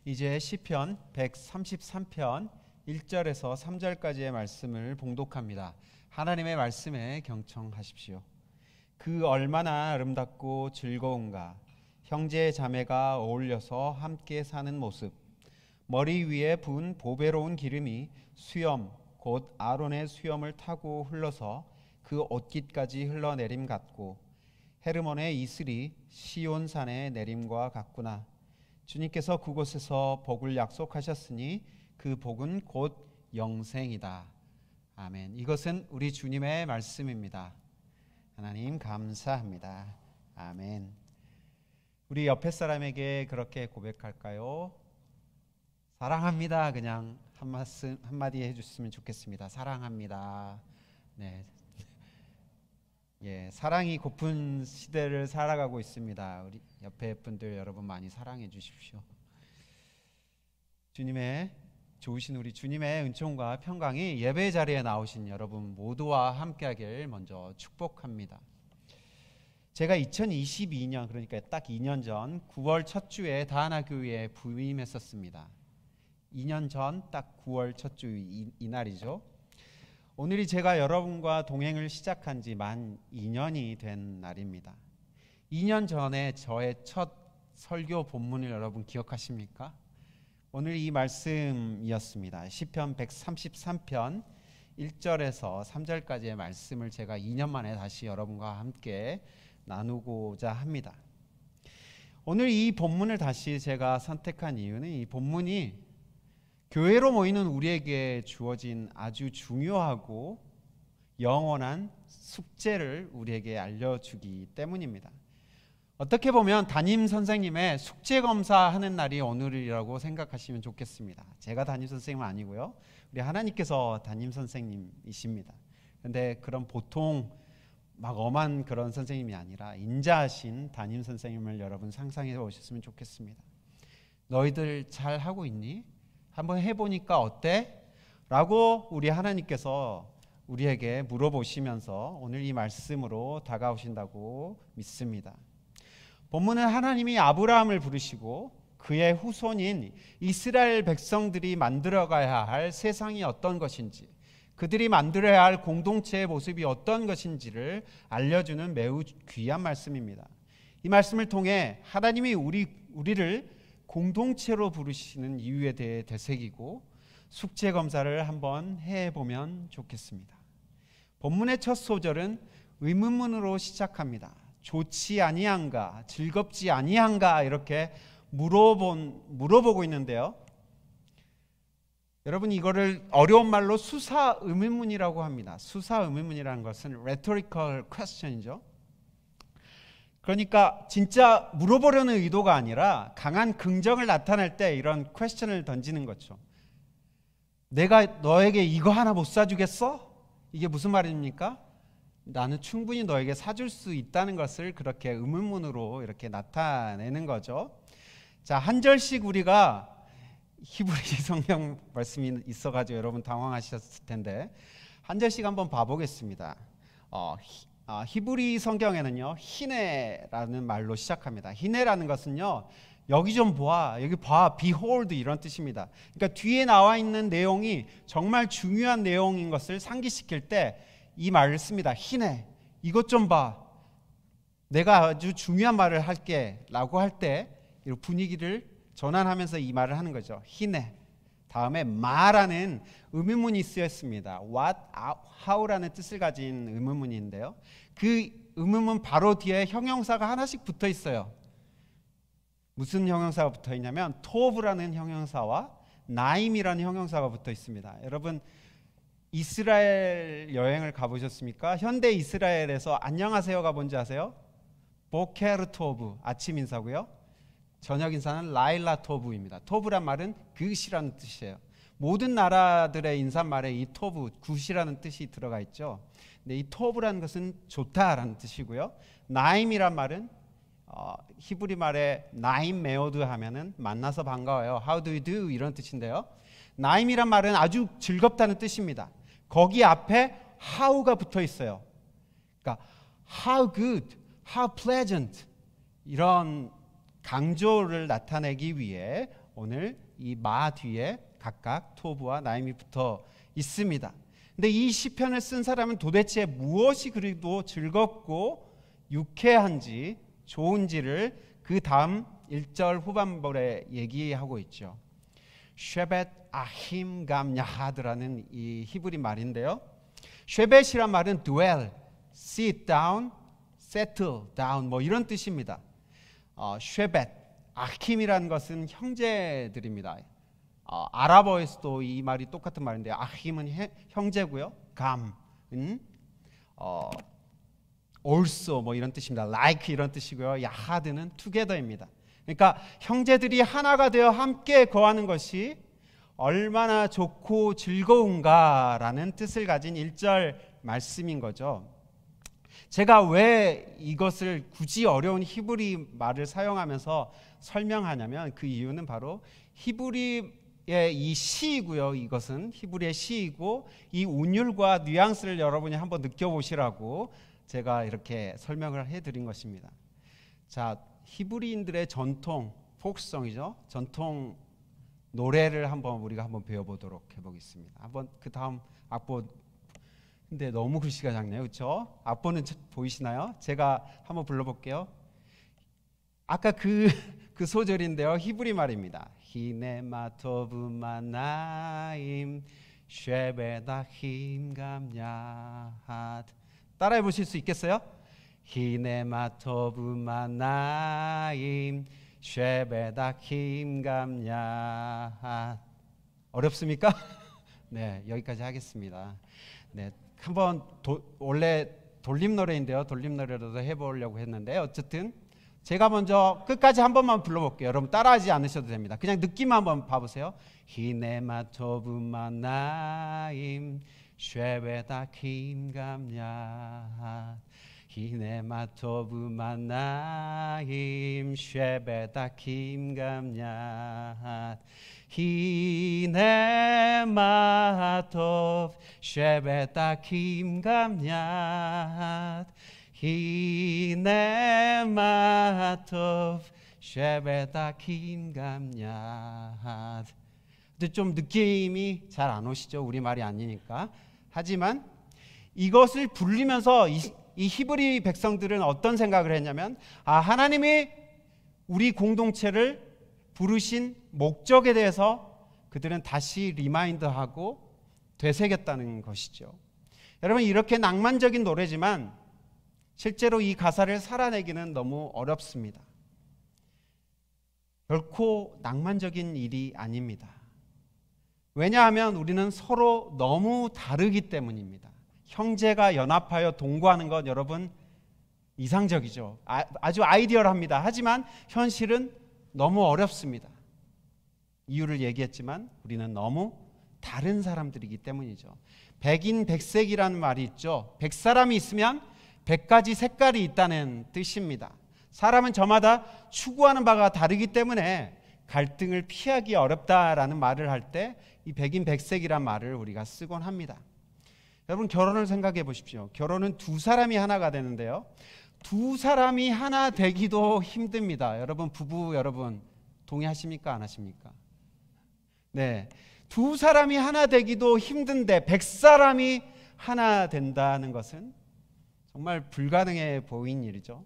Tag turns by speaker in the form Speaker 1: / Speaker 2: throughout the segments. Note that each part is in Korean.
Speaker 1: 이제 시편 133편 1절에서 3절까지의 말씀을 봉독합니다. 하나님의 말씀에 경청하십시오. 그 얼마나 아름답고 즐거운가. 형제 자매가 어울려서 함께 사는 모습. 머리 위에 부은 보배로운 기름이 수염 곧 아론의 수염을 타고 흘러서 그 옷깃까지 흘러내림 같고 헤르몬의 이슬이 시온산의 내림과 같구나. 주님께서 그곳에서 복을 약속하셨으니 그 복은 곧 영생이다. 아멘. 이것은 우리 주님의 말씀입니다. 하나님 감사합니다. 아멘. 우리 옆에 사람에게 그렇게 고백할까요? 사랑합니다. 그냥 한마디 해주셨으면 좋겠습니다. 사랑합니다. 네. 예, 사랑이 고픈 시대를 살아가고 있습니다. 우리 옆에 분들 여러분 많이 사랑해 주십시오. 주님의 좋으신 우리 주님의 은총과 평강이 예배 자리에 나오신 여러분 모두와 함께하길 먼저 축복합니다. 제가 2022년 그러니까 딱 2년 전 9월 첫 주에 다하나 교회에 부임했었습니다. 2년 전 딱 9월 첫 주 이날이죠. 오늘이 제가 여러분과 동행을 시작한 지 만 2년이 된 날입니다. 2년 전에 저의 첫 설교 본문을 여러분 기억하십니까? 오늘 이 말씀이었습니다. 시편 133편 1절에서 3절까지의 말씀을 제가 2년 만에 다시 여러분과 함께 나누고자 합니다. 오늘 이 본문을 다시 제가 선택한 이유는 이 본문이 교회로 모이는 우리에게 주어진 아주 중요하고 영원한 숙제를 우리에게 알려주기 때문입니다. 어떻게 보면 담임 선생님의 숙제 검사하는 날이 오늘이라고 생각하시면 좋겠습니다. 제가 담임 선생님은 아니고요. 우리 하나님께서 담임 선생님이십니다. 그런데 그런 보통 막 엄한 그런 선생님이 아니라 인자하신 담임 선생님을 여러분 상상해 보셨으면 좋겠습니다. 너희들 잘 하고 있니? 한번 해보니까 어때? 라고 우리 하나님께서 우리에게 물어보시면서 오늘 이 말씀으로 다가오신다고 믿습니다. 본문은 하나님이 아브라함을 부르시고 그의 후손인 이스라엘 백성들이 만들어가야 할 세상이 어떤 것인지, 그들이 만들어야 할 공동체의 모습이 어떤 것인지를 알려주는 매우 귀한 말씀입니다. 이 말씀을 통해 하나님이 우리를 공동체로 부르시는 이유에 대해 되새기고 숙제 검사를 한번 해보면 좋겠습니다. 본문의 첫 소절은 의문문으로 시작합니다. 좋지 아니한가, 즐겁지 아니한가 이렇게 물어보고 있는데요. 여러분 이거를 어려운 말로 수사 의문문이라고 합니다. 수사 의문문이라는 것은 rhetorical question이죠. 그러니까 진짜 물어보려는 의도가 아니라 강한 긍정을 나타낼 때 이런 퀘스천을 던지는 거죠. 내가 너에게 이거 하나 못 사주겠어? 이게 무슨 말입니까? 나는 충분히 너에게 사줄 수 있다는 것을 그렇게 의문문으로 이렇게 나타내는 거죠. 자, 한 절씩 우리가 히브리 성경 말씀이 있어가지고 여러분 당황하셨을 텐데 한 절씩 한번 봐보겠습니다. 히브리 성경에는요 히네라는 말로 시작합니다. 히네라는 것은요 여기 좀 봐, 여기 봐, behold 이런 뜻입니다. 그러니까 뒤에 나와 있는 내용이 정말 중요한 내용인 것을 상기시킬 때 이 말을 씁니다. 히네, 이것 좀 봐, 내가 아주 중요한 말을 할게 라고 할 때 분위기를 전환하면서 이 말을 하는 거죠. 히네. 다음에 마라는 의문문이 쓰였습니다. What, how라는 뜻을 가진 의문문인데요. 그 의문문 바로 뒤에 형용사가 하나씩 붙어 있어요. 무슨 형용사가 붙어 있냐면 토브라는 형용사와 나임이라는 형용사가 붙어 있습니다. 여러분 이스라엘 여행을 가보셨습니까? 현대 이스라엘에서 안녕하세요가 뭔지 아세요? 보케르 토브, 아침 인사고요. 저녁 인사는 라일라 토브입니다. 토브란 말은 굿이라는 뜻이에요. 모든 나라들의 인사말에 이 토브, 굿이라는 뜻이 들어가 있죠. 근데 이 토브라는 것은 좋다라는 뜻이고요. 나임이란 말은 히브리 말에 나임 메오드 하면은 만나서 반가워요. How do you do? 이런 뜻인데요. 나임이란 말은 아주 즐겁다는 뜻입니다. 거기 앞에 how가 붙어 있어요. 그러니까 how good, how pleasant 이런 강조를 나타내기 위해 오늘 이 마 뒤에 각각 토브와 나임이 붙어 있습니다. 근데 이 시편을 쓴 사람은 도대체 무엇이 그리도 즐겁고 유쾌한지 좋은지를 그 다음 1절 후반부에 얘기하고 있죠. 쉐벳 아힘 감 야하드라는 이 히브리 말인데요. 쉐벳이란 말은 dwell, sit down, settle down 뭐 이런 뜻입니다. 쉐벳, 아힘이라는 것은 형제들입니다. 아랍어에서도 이 말이 똑같은 말인데 아힘은 형제고요. 감은 also 뭐 이런 뜻입니다. like 이런 뜻이고요. 야하드는 together입니다. 그러니까 형제들이 하나가 되어 함께 거하는 것이 얼마나 좋고 즐거운가라는 뜻을 가진 1절 말씀인 거죠. 제가 왜 이것을 굳이 어려운 히브리 말을 사용하면서 설명하냐면 그 이유는 바로 히브리의 이 시이고요. 이것은 히브리의 시이고 이 운율과 뉘앙스를 여러분이 한번 느껴보시라고 제가 이렇게 설명을 해드린 것입니다. 자, 히브리인들의 전통 포크송이죠. 전통 노래를 우리가 한번 배워보도록 해보겠습니다. 한번 그 다음 악보. 근데 너무 글씨가 작네요, 그렇죠? 악보는 보이시나요? 제가 한번 불러볼게요. 아까 그 소절인데요, 히브리 말입니다. 히네마토브마나임 쉐베다힘 감야핫. 따라해 보실 수 있겠어요? 히네마토브마나임 쉐베다힘 감야핫. 어렵습니까? 네, 여기까지 하겠습니다. 네, 한번 원래 돌림 노래인데요. 돌림 노래로도 해보려고 했는데 어쨌든 제가 먼저 끝까지 한 번만 불러볼게요. 여러분 따라하지 않으셔도 됩니다. 그냥 느낌만 한번 봐보세요. 히네마토브마나임 쉐베다킴 감야 히네마토브마나임 쉐베다킴 감야 히네마토브 쉐베다킴 감야 히네마토브 쉐베다킴 감야. 근데 좀 느낌이 잘 안 오시죠? 우리말이 아니니까. 하지만 이것을 부르면서 이 히브리 백성들은 어떤 생각을 했냐면 하나님이 우리 공동체를 부르신 목적에 대해서 그들은 다시 리마인드하고 되새겼다는 것이죠. 여러분 이렇게 낭만적인 노래지만 실제로 이 가사를 살아내기는 너무 어렵습니다. 결코 낭만적인 일이 아닙니다. 왜냐하면 우리는 서로 너무 다르기 때문입니다. 형제가 연합하여 동거하는 것 여러분 이상적이죠. 아주 아이디얼합니다. 하지만 현실은 너무 어렵습니다. 이유를 얘기했지만 우리는 너무 다른 사람들이기 때문이죠. 백인백색이라는 말이 있죠. 100사람이 있으면 100가지 색깔이 있다는 뜻입니다. 사람은 저마다 추구하는 바가 다르기 때문에 갈등을 피하기 어렵다라는 말을 할 때 이 백인백색이란 말을 우리가 쓰곤 합니다. 여러분 결혼을 생각해 보십시오. 결혼은 두 사람이 하나가 되는데요. 두 사람이 하나 되기도 힘듭니다. 여러분 부부 여러분 동의하십니까? 안 하십니까? 네, 두 사람이 하나 되기도 힘든데 100사람이 하나 된다는 것은 정말 불가능해 보인 일이죠.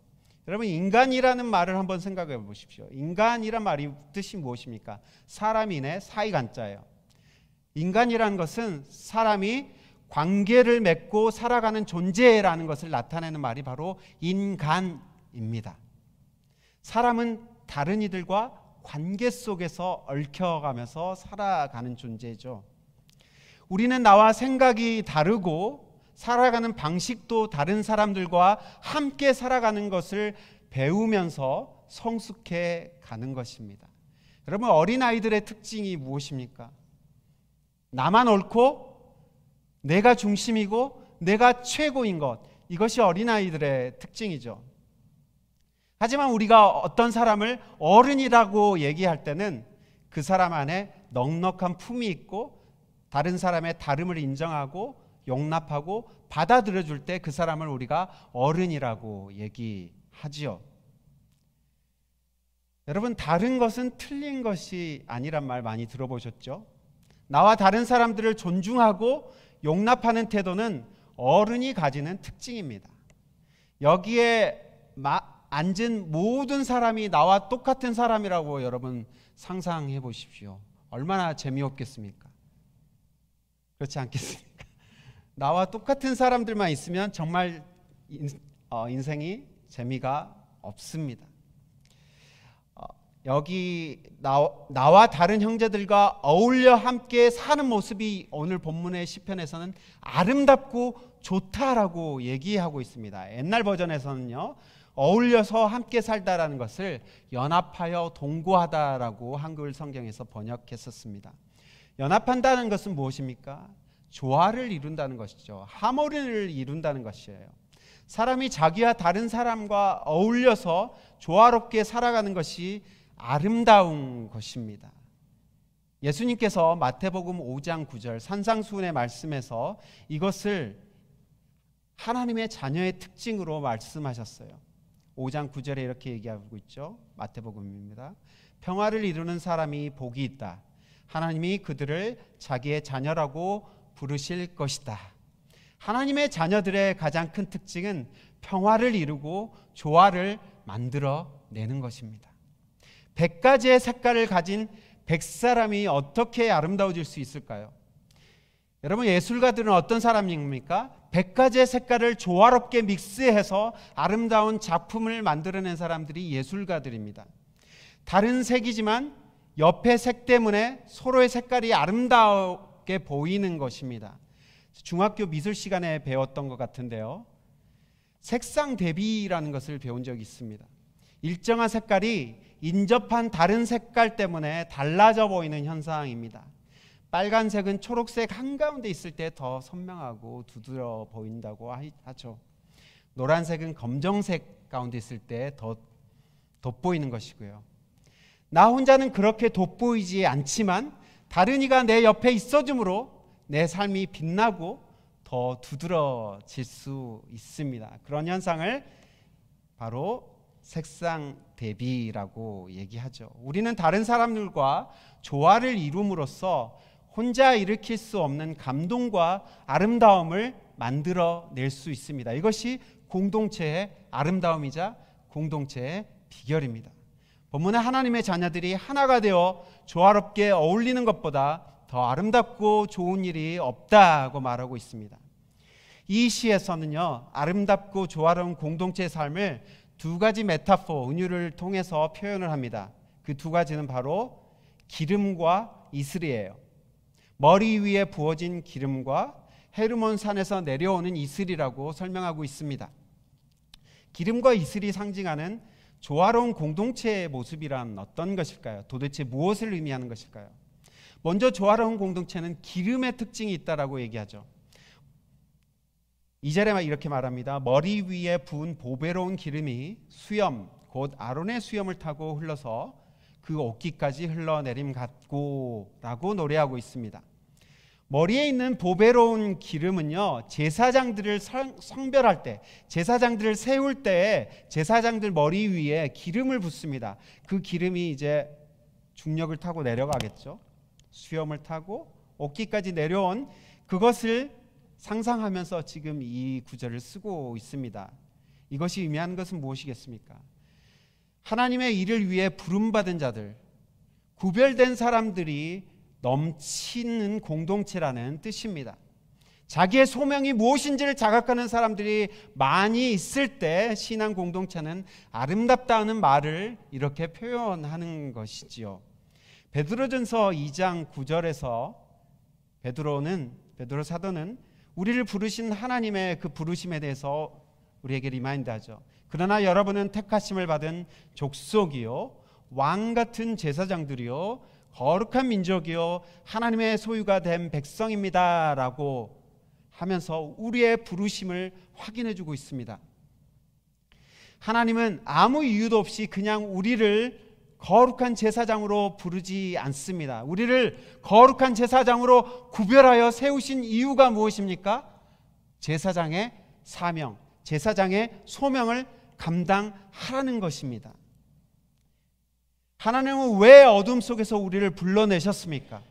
Speaker 1: 여러분 인간이라는 말을 한번 생각해 보십시오. 인간이란 말이 뜻이 무엇입니까? 사람이네 사이간자예요. 인간이라는 것은 사람이 관계를 맺고 살아가는 존재라는 것을 나타내는 말이 바로 인간입니다. 사람은 다른 이들과 관계 속에서 얽혀가면서 살아가는 존재죠. 우리는 나와 생각이 다르고 살아가는 방식도 다른 사람들과 함께 살아가는 것을 배우면서 성숙해 가는 것입니다. 여러분 어린아이들의 특징이 무엇입니까? 나만 옳고 내가 중심이고 내가 최고인 것, 이것이 어린아이들의 특징이죠. 하지만 우리가 어떤 사람을 어른이라고 얘기할 때는 그 사람 안에 넉넉한 품이 있고 다른 사람의 다름을 인정하고 용납하고 받아들여 줄 때 그 사람을 우리가 어른이라고 얘기하지요. 여러분, 다른 것은 틀린 것이 아니란 말 많이 들어보셨죠? 나와 다른 사람들을 존중하고 용납하는 태도는 어른이 가지는 특징입니다. 여기에 앉은 모든 사람이 나와 똑같은 사람이라고 여러분 상상해 보십시오. 얼마나 재미없겠습니까? 그렇지 않겠습니까? 나와 똑같은 사람들만 있으면 정말 인생이 재미가 없습니다. 여기 나와 다른 형제들과 어울려 함께 사는 모습이 오늘 본문의 시편에서는 아름답고 좋다라고 얘기하고 있습니다. 옛날 버전에서는요, 어울려서 함께 살다라는 것을 연합하여 동거하다라고 한글 성경에서 번역했었습니다. 연합한다는 것은 무엇입니까? 조화를 이룬다는 것이죠. 하모니를 이룬다는 것이에요. 사람이 자기와 다른 사람과 어울려서 조화롭게 살아가는 것이 아름다운 것입니다. 예수님께서 마태복음 5장 9절 산상수훈의 말씀에서 이것을 하나님의 자녀의 특징으로 말씀하셨어요. 5장 9절에 이렇게 얘기하고 있죠. 마태복음입니다. 평화를 이루는 사람이 복이 있다. 하나님이 그들을 자기의 자녀라고 부르실 것이다. 하나님의 자녀들의 가장 큰 특징은 평화를 이루고 조화를 만들어내는 것입니다. 100가지의 색깔을 가진 100사람이 어떻게 아름다워질 수 있을까요? 여러분, 예술가들은 어떤 사람입니까? 100가지의 색깔을 조화롭게 믹스해서 아름다운 작품을 만들어낸 사람들이 예술가들입니다. 다른 색이지만 옆의 색 때문에 서로의 색깔이 아름답게 보이는 것입니다. 중학교 미술 시간에 배웠던 것 같은데요, 색상 대비라는 것을 배운 적이 있습니다. 일정한 색깔이 인접한 다른 색깔 때문에 달라져 보이는 현상입니다. 빨간색은 초록색 한가운데 있을 때 더 선명하고 두드러 보인다고 하죠. 노란색은 검정색 가운데 있을 때 더 돋보이는 것이고요. 나 혼자는 그렇게 돋보이지 않지만 다른 이가 내 옆에 있어줌으로 내 삶이 빛나고 더 두드러질 수 있습니다. 그런 현상을 바로 색상 대비라고 얘기하죠. 우리는 다른 사람들과 조화를 이룸으로써 혼자 일으킬 수 없는 감동과 아름다움을 만들어낼 수 있습니다. 이것이 공동체의 아름다움이자 공동체의 비결입니다. 본문에 하나님의 자녀들이 하나가 되어 조화롭게 어울리는 것보다 더 아름답고 좋은 일이 없다고 말하고 있습니다. 이 시에서는요, 아름답고 조화로운 공동체의 삶을 두 가지 메타포, 은유를 통해서 표현을 합니다. 그 두 가지는 바로 기름과 이슬이에요. 머리 위에 부어진 기름과 헤르몬 산에서 내려오는 이슬이라고 설명하고 있습니다. 기름과 이슬이 상징하는 조화로운 공동체의 모습이란 어떤 것일까요? 도대체 무엇을 의미하는 것일까요? 먼저 조화로운 공동체는 기름의 특징이 있다라고 얘기하죠. 2절에 이렇게 말합니다. 머리 위에 부은 보배로운 기름이 수염, 곧 아론의 수염을 타고 흘러서 그 옷깃까지 흘러내림 같고 라고 노래하고 있습니다. 머리에 있는 보배로운 기름은요, 제사장들을 성별할 때, 제사장들을 세울 때 제사장들 머리 위에 기름을 붓습니다. 그 기름이 이제 중력을 타고 내려가겠죠. 수염을 타고 옷깃까지 내려온 그것을 상상하면서 지금 이 구절을 쓰고 있습니다. 이것이 의미하는 것은 무엇이겠습니까? 하나님의 일을 위해 부름받은 자들, 구별된 사람들이 넘치는 공동체라는 뜻입니다. 자기의 소명이 무엇인지를 자각하는 사람들이 많이 있을 때 신앙 공동체는 아름답다는 말을 이렇게 표현하는 것이지요. 베드로전서 2장 9절에서 베드로 사도는 우리를 부르신 하나님의 그 부르심에 대해서 우리에게 리마인드하죠. 그러나 여러분은 택하심을 받은 족속이요, 왕 같은 제사장들이요, 거룩한 민족이요, 하나님의 소유가 된 백성입니다 라고 하면서 우리의 부르심을 확인해주고 있습니다. 하나님은 아무 이유도 없이 그냥 우리를 거룩한 제사장으로 부르지 않습니다. 우리를 거룩한 제사장으로 구별하여 세우신 이유가 무엇입니까? 제사장의 사명, 제사장의 소명을 감당하라는 것입니다. 하나님은 왜 어둠 속에서 우리를 불러내셨습니까?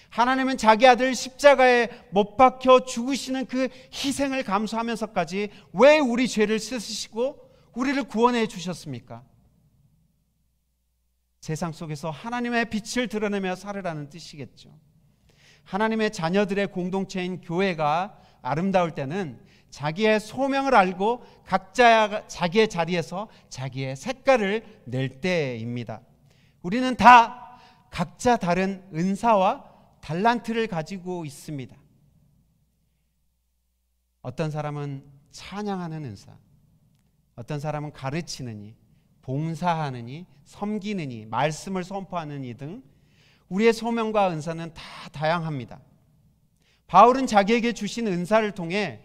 Speaker 1: 하나님은 자기 아들 십자가에 못 박혀 죽으시는 그 희생을 감수하면서까지 왜 우리 죄를 씻으시고 우리를 구원해 주셨습니까? 세상 속에서 하나님의 빛을 드러내며 살으라는 뜻이겠죠. 하나님의 자녀들의 공동체인 교회가 아름다울 때는 자기의 소명을 알고 각자 자기의 자리에서 자기의 색깔을 낼 때입니다. 우리는 다 각자 다른 은사와 달란트를 가지고 있습니다. 어떤 사람은 찬양하는 은사, 어떤 사람은 가르치느니, 봉사하느니, 섬기느니, 말씀을 선포하느니 등 우리의 소명과 은사는 다 다양합니다. 바울은 자기에게 주신 은사를 통해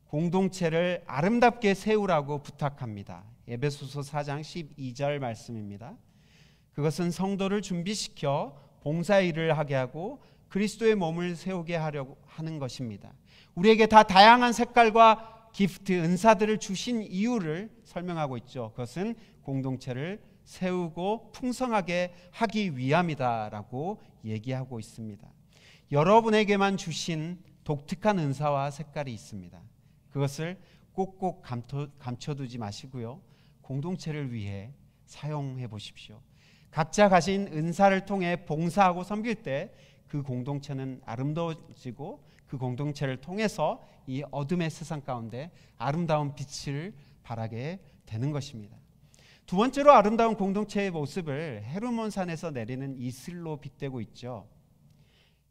Speaker 1: 공동체를 아름답게 세우라고 부탁합니다. 에베소서 4장 12절 말씀입니다. 그것은 성도를 준비시켜 봉사의 일을 하게 하고 그리스도의 몸을 세우게 하려고 하는 것입니다. 우리에게 다 다양한 색깔과 기프트, 은사들을 주신 이유를 설명하고 있죠. 그것은 공동체를 세우고 풍성하게 하기 위함이다라고 얘기하고 있습니다. 여러분에게만 주신 독특한 은사와 색깔이 있습니다. 그것을 꼭꼭 감춰두지 마시고요. 공동체를 위해 사용해 보십시오. 각자 가진 은사를 통해 봉사하고 섬길 때 그 공동체는 아름다워지고 그 공동체를 통해서 이 어둠의 세상 가운데 아름다운 빛을 발하게 되는 것입니다. 두 번째로 아름다운 공동체의 모습을 헤르몬산에서 내리는 이슬로 빗대고 있죠.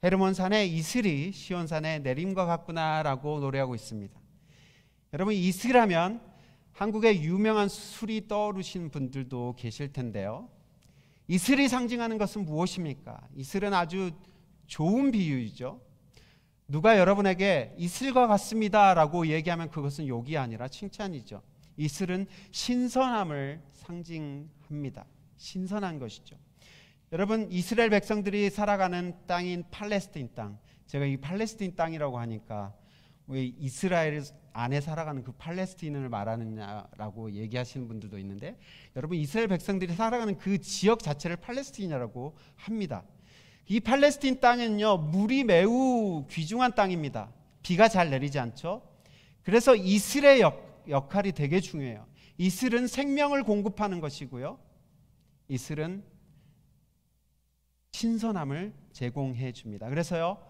Speaker 1: 헤르몬산의 이슬이 시온산의 내림과 같구나라고 노래하고 있습니다. 여러분, 이슬하면 한국의 유명한 술이 떠오르신 분들도 계실 텐데요. 이슬이 상징하는 것은 무엇입니까? 이슬은 아주 좋은 비유이죠. 누가 여러분에게 이슬과 같습니다 라고 얘기하면 그것은 욕이 아니라 칭찬이죠. 이슬은 신선함을 상징합니다. 신선한 것이죠. 여러분, 이스라엘 백성들이 살아가는 땅인 팔레스틴 땅, 제가 이 팔레스틴 땅이라고 하니까 왜 이스라엘 안에 살아가는 그 팔레스틴을 말하느냐라고 얘기하시는 분들도 있는데, 여러분, 이스라엘 백성들이 살아가는 그 지역 자체를 팔레스틴이라고 합니다. 이 팔레스틴 땅은요, 물이 매우 귀중한 땅입니다. 비가 잘 내리지 않죠. 그래서 이슬의 역할이 되게 중요해요. 이슬은 생명을 공급하는 것이고요, 이슬은 신선함을 제공해 줍니다. 그래서요,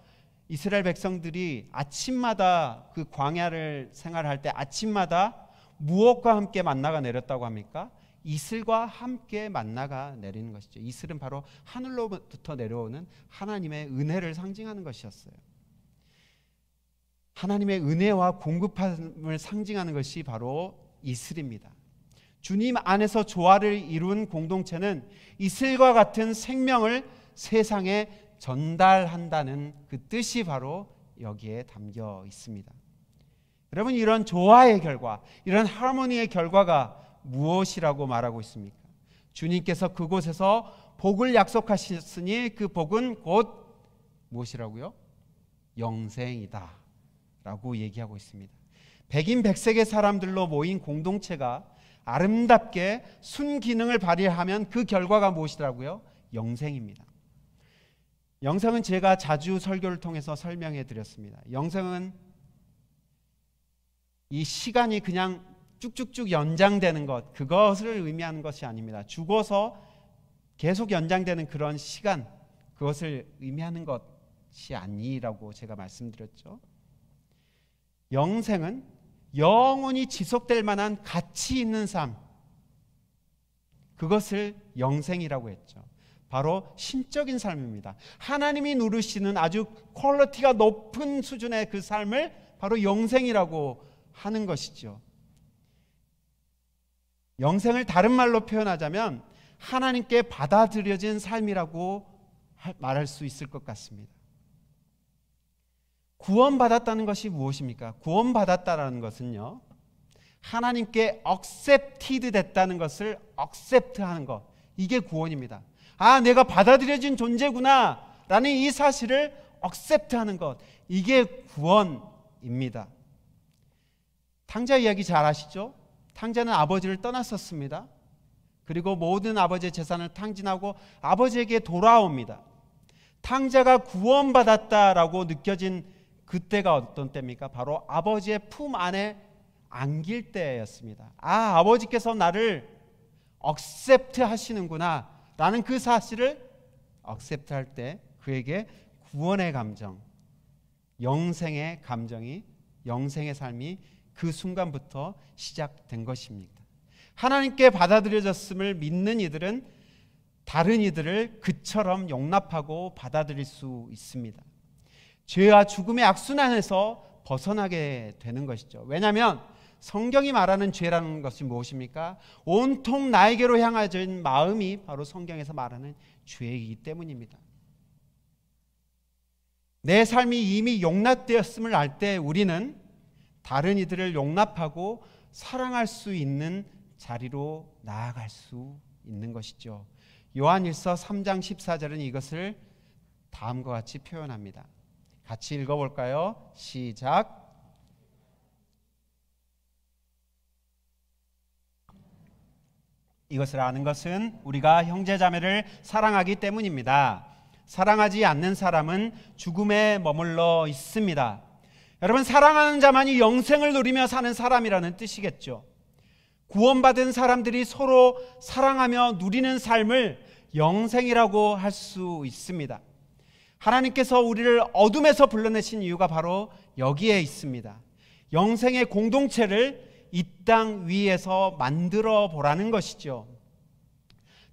Speaker 1: 이스라엘 백성들이 아침마다 그 광야를 생활할 때 아침마다 무엇과 함께 만나가 내렸다고 합니까? 이슬과 함께 만나가 내리는 것이죠. 이슬은 바로 하늘로부터 내려오는 하나님의 은혜를 상징하는 것이었어요. 하나님의 은혜와 공급함을 상징하는 것이 바로 이슬입니다. 주님 안에서 조화를 이룬 공동체는 이슬과 같은 생명을 세상에 전달한다는 그 뜻이 바로 여기에 담겨 있습니다. 여러분, 이런 조화의 결과, 이런 하모니의 결과가 무엇이라고 말하고 있습니까? 주님께서 그곳에서 복을 약속하셨으니 그 복은 곧 무엇이라고요? 영생이다 라고 얘기하고 있습니다. 백인백색의 사람들로 모인 공동체가 아름답게 순기능을 발휘하면 그 결과가 무엇이라고요? 영생입니다. 영생은 제가 자주 설교를 통해서 설명해 드렸습니다. 영생은 이 시간이 그냥 쭉쭉쭉 연장되는 것, 그것을 의미하는 것이 아닙니다. 죽어서 계속 연장되는 그런 시간, 그것을 의미하는 것이 아니라고 제가 말씀드렸죠. 영생은 영원히 지속될 만한 가치 있는 삶, 그것을 영생이라고 했죠. 바로 신적인 삶입니다. 하나님이 누르시는 아주 퀄리티가 높은 수준의 그 삶을 바로 영생이라고 하는 것이죠. 영생을 다른 말로 표현하자면 하나님께 받아들여진 삶이라고 말할 수 있을 것 같습니다. 구원받았다는 것이 무엇입니까? 구원받았다는 것은요, 하나님께 accepted 됐다는 것을 accept하는 것, 이게 구원입니다. 아, 내가 받아들여진 존재구나 라는 이 사실을 accept하는 것, 이게 구원입니다. 탕자 이야기 잘 아시죠? 탕자는 아버지를 떠났었습니다. 그리고 모든 아버지의 재산을 탕진하고 아버지에게 돌아옵니다. 탕자가 구원받았다라고 느껴진 그때가 어떤 때입니까? 바로 아버지의 품 안에 안길 때였습니다. 아, 아버지께서 나를 억셉트 하시는구나 라는 그 사실을 억셉트 할 때 그에게 구원의 감정, 영생의 감정이, 영생의 삶이 그 순간부터 시작된 것입니다. 하나님께 받아들여졌음을 믿는 이들은 다른 이들을 그처럼 용납하고 받아들일 수 있습니다. 죄와 죽음의 악순환에서 벗어나게 되는 것이죠. 왜냐하면 성경이 말하는 죄라는 것이 무엇입니까? 온통 나에게로 향해진 마음이 바로 성경에서 말하는 죄이기 때문입니다. 내 삶이 이미 용납되었음을 알 때 우리는 다른 이들을 용납하고 사랑할 수 있는 자리로 나아갈 수 있는 것이죠. 요한일서 3장 14절은 이것을 다음과 같이 표현합니다. 같이 읽어볼까요? 시작. 이것을 아는 것은 우리가 형제자매를 사랑하기 때문입니다. 사랑하지 않는 사람은 죽음에 머물러 있습니다. 여러분, 사랑하는 자만이 영생을 누리며 사는 사람이라는 뜻이겠죠. 구원받은 사람들이 서로 사랑하며 누리는 삶을 영생이라고 할 수 있습니다. 하나님께서 우리를 어둠에서 불러내신 이유가 바로 여기에 있습니다. 영생의 공동체를 이 땅 위에서 만들어 보라는 것이죠.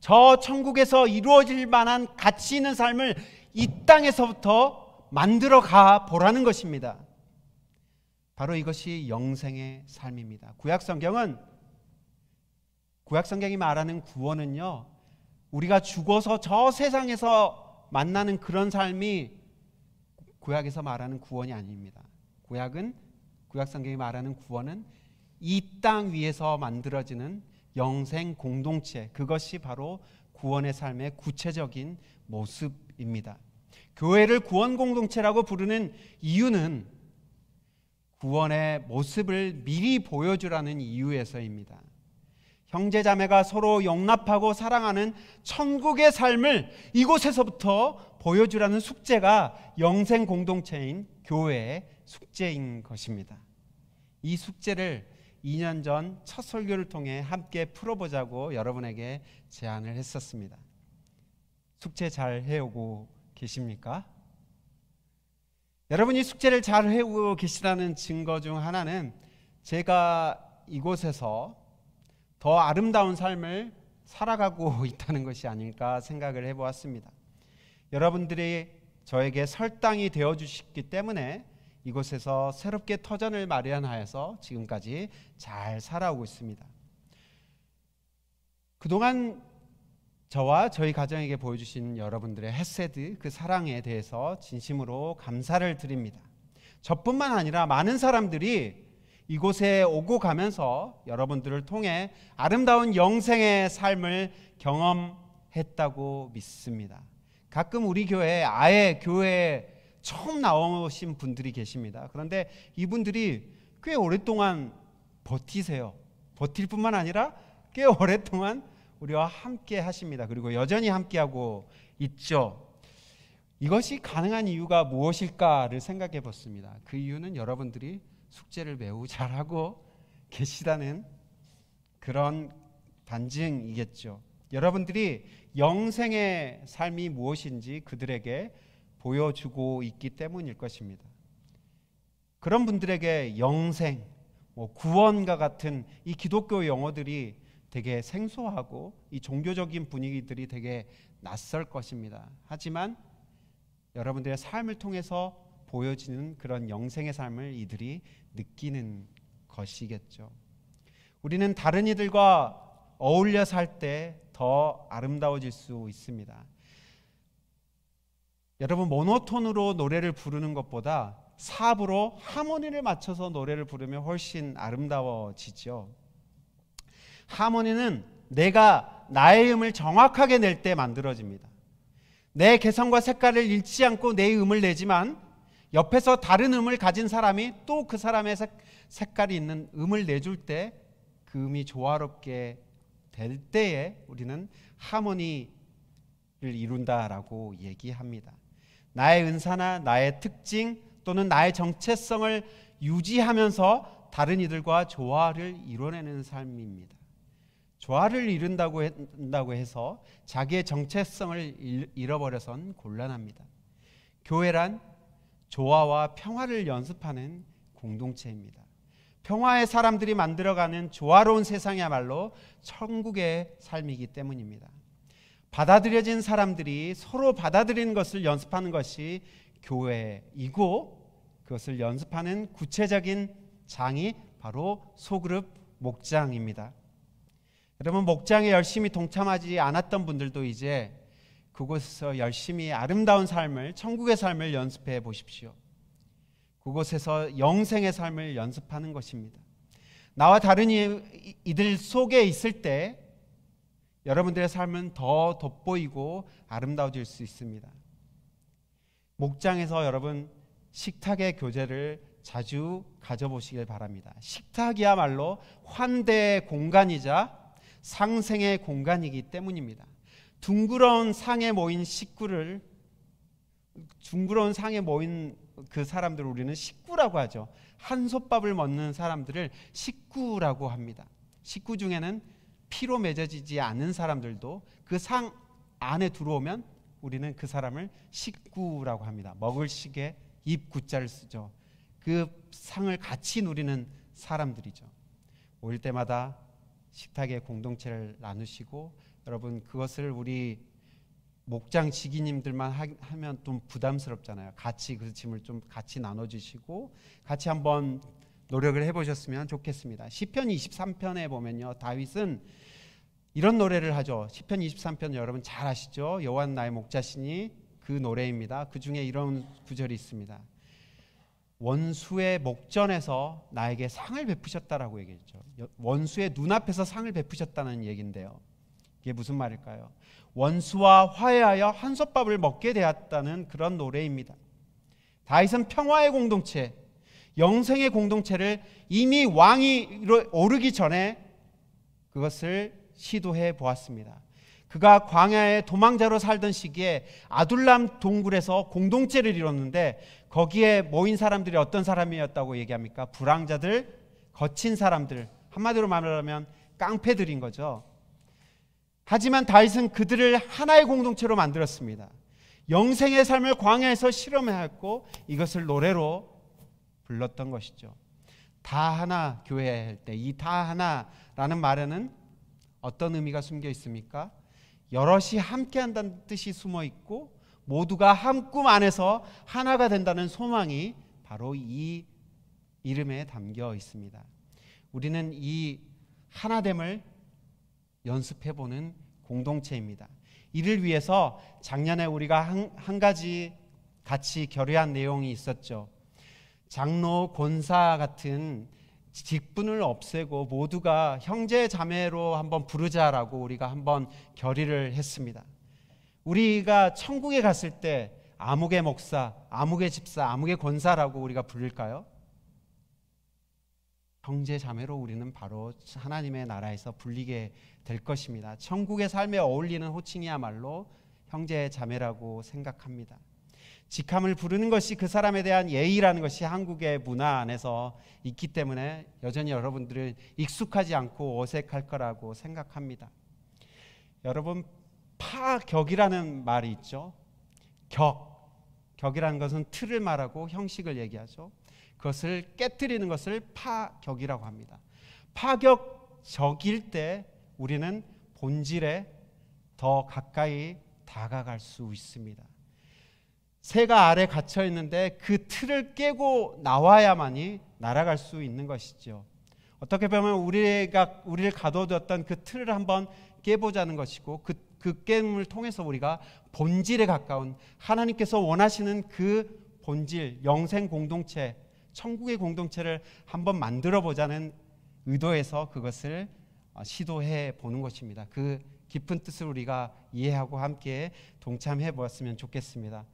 Speaker 1: 저 천국에서 이루어질 만한 가치 있는 삶을 이 땅에서부터 만들어 가 보라는 것입니다. 바로 이것이 영생의 삶입니다. 구약성경이 말하는 구원은요, 우리가 죽어서 저 세상에서 만나는 그런 삶이 구약에서 말하는 구원이 아닙니다. 구약성경이 말하는 구원은 이 땅 위에서 만들어지는 영생 공동체, 그것이 바로 구원의 삶의 구체적인 모습입니다. 교회를 구원 공동체라고 부르는 이유는 구원의 모습을 미리 보여주라는 이유에서입니다. 형제자매가 서로 용납하고 사랑하는 천국의 삶을 이곳에서부터 보여주라는 숙제가 영생 공동체인 교회의 숙제인 것입니다. 이 숙제를 2년 전 첫 설교를 통해 함께 풀어보자고 여러분에게 제안을 했었습니다. 숙제 잘 해오고 계십니까? 여러분이 숙제를 잘 해오고 계시다는 증거 중 하나는 제가 이곳에서 더 아름다운 삶을 살아가고 있다는 것이 아닐까 생각을 해보았습니다. 여러분들이 저에게 설당이 되어주셨기 때문에 이곳에서 새롭게 터전을 마련하여서 지금까지 잘 살아오고 있습니다. 그동안 저와 저희 가정에게 보여주신 여러분들의 헤세드, 그 사랑에 대해서 진심으로 감사를 드립니다. 저뿐만 아니라 많은 사람들이 이곳에 오고 가면서 여러분들을 통해 아름다운 영생의 삶을 경험했다고 믿습니다. 가끔 우리 교회에 아예 교회에 처음 나오신 분들이 계십니다. 그런데 이분들이 꽤 오랫동안 버티세요. 버틸 뿐만 아니라 꽤 오랫동안 우리와 함께 하십니다. 그리고 여전히 함께하고 있죠. 이것이 가능한 이유가 무엇일까를 생각해 봤습니다. 그 이유는 여러분들이 숙제를 매우 잘하고 계시다는 그런 반증이겠죠. 여러분들이 영생의 삶이 무엇인지 그들에게 보여주고 있기 때문일 것입니다. 그런 분들에게 영생, 구원과 같은 이 기독교 용어들이 되게 생소하고 이 종교적인 분위기들이 되게 낯설 것입니다. 하지만 여러분들의 삶을 통해서 보여지는 그런 영생의 삶을 이들이 느끼는 것이겠죠. 우리는 다른 이들과 어울려 살 때 더 아름다워질 수 있습니다. 여러분, 모노톤으로 노래를 부르는 것보다 사부로 하모니를 맞춰서 노래를 부르면 훨씬 아름다워지죠. 하모니는 내가 나의 음을 정확하게 낼 때 만들어집니다. 내 개성과 색깔을 잃지 않고 내 음을 내지만 옆에서 다른 음을 가진 사람이 또 그 사람의 색깔이 있는 음을 내줄 때 그 음이 조화롭게 될 때에 우리는 하모니를 이룬다라고 얘기합니다. 나의 은사나 나의 특징 또는 나의 정체성을 유지하면서 다른 이들과 조화를 이뤄내는 삶입니다. 조화를 이룬다고 해서 자기의 정체성을 잃어버려선 곤란합니다. 교회란 조화와 평화를 연습하는 공동체입니다. 평화의 사람들이 만들어가는 조화로운 세상이야말로 천국의 삶이기 때문입니다. 받아들여진 사람들이 서로 받아들이는 것을 연습하는 것이 교회이고, 그것을 연습하는 구체적인 장이 바로 소그룹 목장입니다. 여러분, 목장에 열심히 동참하지 않았던 분들도 이제 그곳에서 열심히 아름다운 삶을, 천국의 삶을 연습해 보십시오. 그곳에서 영생의 삶을 연습하는 것입니다. 나와 다른 이들 속에 있을 때 여러분들의 삶은 더 돋보이고 아름다워질 수 있습니다. 목장에서 여러분 식탁의 교제를 자주 가져보시길 바랍니다. 식탁이야말로 환대의 공간이자 상생의 공간이기 때문입니다. 둥그러운 상에 모인 그 사람들을 우리는 식구라고 하죠. 한솥밥을 먹는 사람들을 식구라고 합니다. 식구 중에는 피로 맺어지지 않은 사람들도 그 상 안에 들어오면 우리는 그 사람을 식구라고 합니다. 먹을 식에 입 구자를 쓰죠. 그 상을 같이 누리는 사람들이죠. 모일 때마다 식탁의 공동체를 나누시고, 여러분 그것을 우리 목장 지기님들만 하면 좀 부담스럽잖아요. 같이 그 짐을 좀 같이 나눠주시고 같이 한번 노력을 해보셨으면 좋겠습니다. 시편 23편에 보면요, 다윗은 이런 노래를 하죠. 시편 23편 여러분 잘 아시죠? 여호와는 나의 목자시니, 그 노래입니다. 그 중에 이런 구절이 있습니다. 원수의 목전에서 나에게 상을 베푸셨다라고 얘기했죠. 원수의 눈앞에서 상을 베푸셨다는 얘기인데요, 이게 무슨 말일까요? 원수와 화해하여 한솥밥을 먹게 되었다는 그런 노래입니다. 다윗은 평화의 공동체, 영생의 공동체를 이미 왕이 오르기 전에 그것을 시도해 보았습니다. 그가 광야에 도망자로 살던 시기에 아둘람 동굴에서 공동체를 이뤘는데, 거기에 모인 사람들이 어떤 사람이었다고 얘기합니까? 불황자들, 거친 사람들, 한마디로 말하면 깡패들인 거죠. 하지만 다윗은 그들을 하나의 공동체로 만들었습니다. 영생의 삶을 광야에서 실험하였고 이것을 노래로 불렀던 것이죠. 다 하나 교회 할 때 이 다 하나라는 말에는 어떤 의미가 숨겨 있습니까? 여럿이 함께 한다는 뜻이 숨어 있고, 모두가 한 꿈 안에서 하나가 된다는 소망이 바로 이 이름에 담겨 있습니다. 우리는 이 하나됨을 연습해보는 공동체입니다. 이를 위해서 작년에 우리가 한 가지 같이 결의한 내용이 있었죠. 장로, 권사 같은 직분을 없애고 모두가 형제 자매로 한번 부르자라고 우리가 한번 결의를 했습니다. 우리가 천국에 갔을 때 아무개 목사, 아무개 집사, 아무개 권사라고 우리가 부를까요? 형제 자매로 우리는 바로 하나님의 나라에서 불리게 될 것입니다. 천국의 삶에 어울리는 호칭이야말로 형제 자매라고 생각합니다. 직함을 부르는 것이 그 사람에 대한 예의라는 것이 한국의 문화 안에서 있기 때문에 여전히 여러분들은 익숙하지 않고 어색할 거라고 생각합니다. 여러분, 파격이라는 말이 있죠. 격이라는 것은 틀을 말하고 형식을 얘기하죠. 그것을 깨뜨리는 것을 파격이라고 합니다. 파격적일 때 우리는 본질에 더 가까이 다가갈 수 있습니다. 새가 알에 갇혀 있는데 그 틀을 깨고 나와야만이 날아갈 수 있는 것이죠. 어떻게 보면 우리를 가둬뒀던 그 틀을 한번 깨보자는 것이고, 그 깨움을 통해서 우리가 본질에 가까운 하나님께서 원하시는 그 본질, 영생 공동체, 천국의 공동체를 한번 만들어 보자는 의도에서 그것을 시도해 보는 것입니다. 그 깊은 뜻을 우리가 이해하고 함께 동참해 보았으면 좋겠습니다.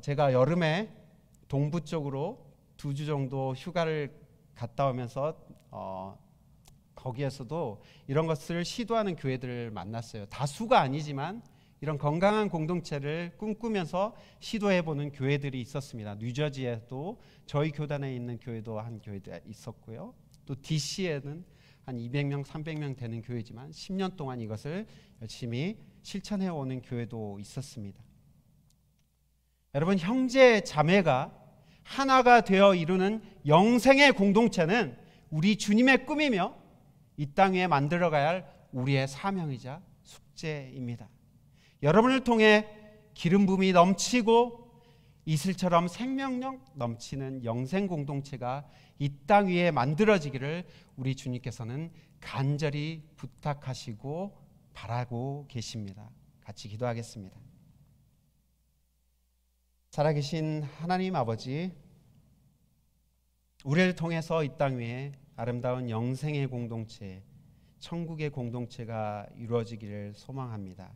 Speaker 1: 제가 여름에 동부 쪽으로 2주 정도 휴가를 갔다 오면서 거기에서도 이런 것을 시도하는 교회들을 만났어요. 다수가 아니지만 이런 건강한 공동체를 꿈꾸면서 시도해보는 교회들이 있었습니다. 뉴저지에도 저희 교단에 있는 교회도 한 교회도 있었고요. 또 DC에는 한 200명, 300명 되는 교회지만 10년 동안 이것을 열심히 실천해오는 교회도 있었습니다. 여러분, 형제 자매가 하나가 되어 이루는 영생의 공동체는 우리 주님의 꿈이며 이 땅 위에 만들어가야 할 우리의 사명이자 숙제입니다. 여러분을 통해 기름 부음이 넘치고 이슬처럼 생명력 넘치는 영생 공동체가 이 땅 위에 만들어지기를 우리 주님께서는 간절히 부탁하시고 바라고 계십니다. 같이 기도하겠습니다. 살아계신 하나님 아버지, 우리를 통해서 이 땅 위에 아름다운 영생의 공동체, 천국의 공동체가 이루어지기를 소망합니다.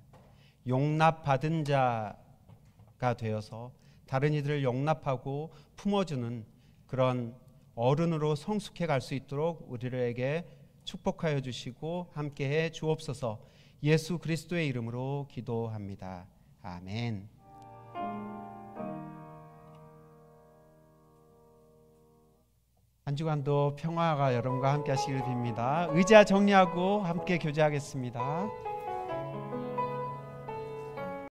Speaker 1: 용납받은 자가 되어서 다른 이들을 용납하고 품어주는 그런 어른으로 성숙해 갈 수 있도록 우리에게 축복하여 주시고 함께해 주옵소서. 예수 그리스도의 이름으로 기도합니다. 아멘. 한 주간도 평화가 여러분과 함께 하시길 빕니다. 의자 정리하고 함께 교제하겠습니다.